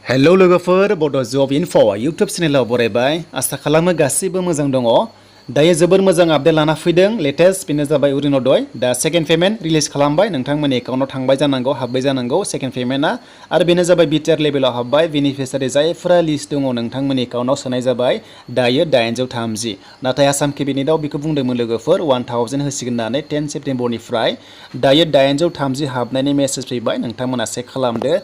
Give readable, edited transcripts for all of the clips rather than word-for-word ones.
hello लोगोफोर बड' जब info YouTube चेनेलाव बरायबाय आसा खालामो गासिबो मोजां दङ दायो जोबोर मोजां आपडेट लाना फैदों लेटेस्ट बेनो जाबाय उरुनदय दा सेकेन्ड पेमेन्ट रिलिज खालामबाय नोंथांमोननि एकाउन्टाव थांबाय जानांगौ हाबबाय जानांगौ सेकेन्ड पेमेन्टआ आरो बेनो जाबाय BTR लेभेलाव हाबबाय बेनिफिसियारि जायफोरा लिस्ट दङ नोंथांमोननि एकाउन्टाव सोनाय जाबाय दायो 830 नाथाय आसाम केबिनेटआव बेखौ बुंदोंमोन लोगोफोर 1000 होसिगोन होननानै 10 सेप्तेम्बरनिफ्राय दायो 830 हाबनायनि मेसेज फैबाय नोंथांमोना चेक खालामदो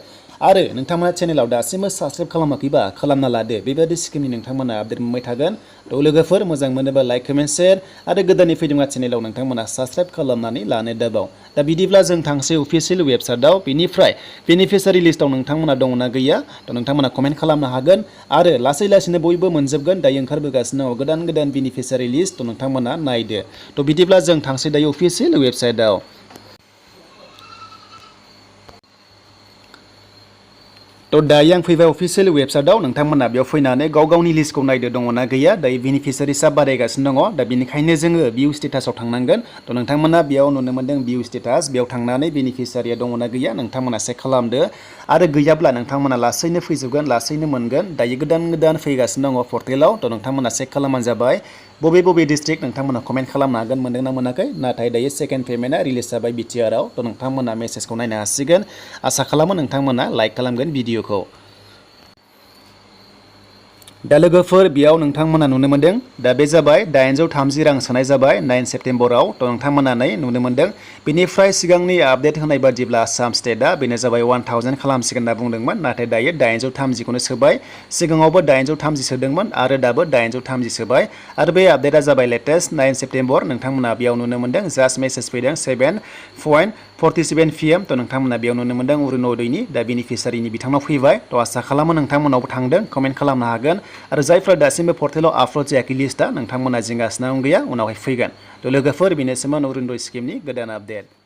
आरो नोंथांमोना चेनेलाव दासिमबो साबस्क्राइब खालामाखैबा खालामना लादो बेबायदि स्किमनि नोंथांमोना आपडेट मोनबाय थागोन थ' लोगोफोर मोजां मोनोबा लाइक कमेन्ट शेयार आरो गोदाननि फैदोंबा चेनेलाव नोंथांमोना साबस्क्राइब खालामनानै लानो दाबाव दा बिदिब्ला जों थांसै अफिसियेल वेबसाइटआव बेनिफ्राय बेनिफिसियारि लिस्टआव नोंथांमोना दंना गैया थ' नोंथांमोना कमेन्ट खालामनो हागोन आरो लासै लासैनो बयबो मोनजोबगोन दायो ओंखारबोगासिनो दङ गोदान गोदान बेनिफिसियारि लिस्ट थ' नोंथांमोना नायदो थ' बिदिब्ला जों थांसै दायो अफिसियेल वेबसाइटआव तो दायो आं फैबाय अफिसियेल वेबसाइटआव नोंथांमोना बेयाव फैनानै गाव गावनि लिस्टखौ नायदो दङना गैया दायो बेनिफिसियारिसा बारायगासिनो दङ दा बेनिखायनो जोङो भिउ स्टेटासआव थांनांगोन थ' नोंथांमोना बेयाव नुनो मोन्दों भिउ स्टेटास बेयाव थांनानै बेनिफिसियारिया दङना गैया नोंथांमोना चेक खालामदो आरो गैयाब्ला नोंथांमोना लासैनो फैजोबगोन लासैनो मोनगोन दायो गोदान गोदान फैगासिनो दङ पर्टेलाव थ' नोंथांमोना चेक खालामबानो जाबाय बबे डिस्ट्रिक्ट नोंथांमोना कमेन्ट खालामनो हागोन मोनदोंना मोनाखै नाथाय दायो सेकेन्ड पेमेन्टआ रिलिज जाबाय BTRआव थ' नोंथांमोना मेसेजखौ नायनो हासिगोन आसा खालामो नोंथांमोना लाइक खालामगोन भिडिअखौ दा लोगोफोर बेयाव नोंथांमोना नुनो मोन्दों दा बे जाबाय 830 रां सोनाय जाबाय 9 सेप्तेम्बराव थ' नोंथांमोना नुनो मोन्दों बेनिफ्राय सिगांनि आपडेट होनाय बादिब्ला आसाम स्टेटआ बेनो जाबाय 1000 खालामसिगोन होनना बुंदोंमोन नाथाय दायो 830खौनो सोबाय सिगाङावबो 830 सोदोंमोन आरो दाबो 830 सोबाय आरो बे आपडेटआ जाबाय लेटेस्ट 9 सेप्तेम्बर नोंथांमोना बेयाव नुनो मोन्दों जास्ट मेसेज फैदों 7:47 PM थ' नोंथांमोना बेयाव नुनो मोन्दों उरुनदयनि दा बेनिफिसियारिनि बिथांनाव फैबाय थ' आसा खालामो नोंथांमोनावबो थांदों कमेन्ट खालामनो हागोन आरो जायफ्रा दासिमबो पर्टेलाव आपल'ड जायाखै लिस्टआ नोंथांमोना जिंगा सिनांगौ गैया उनावहाय फैगोन थ' लोगोफोर बेनोसोमोन उरुनदय स्किमनि गोदान आपडेट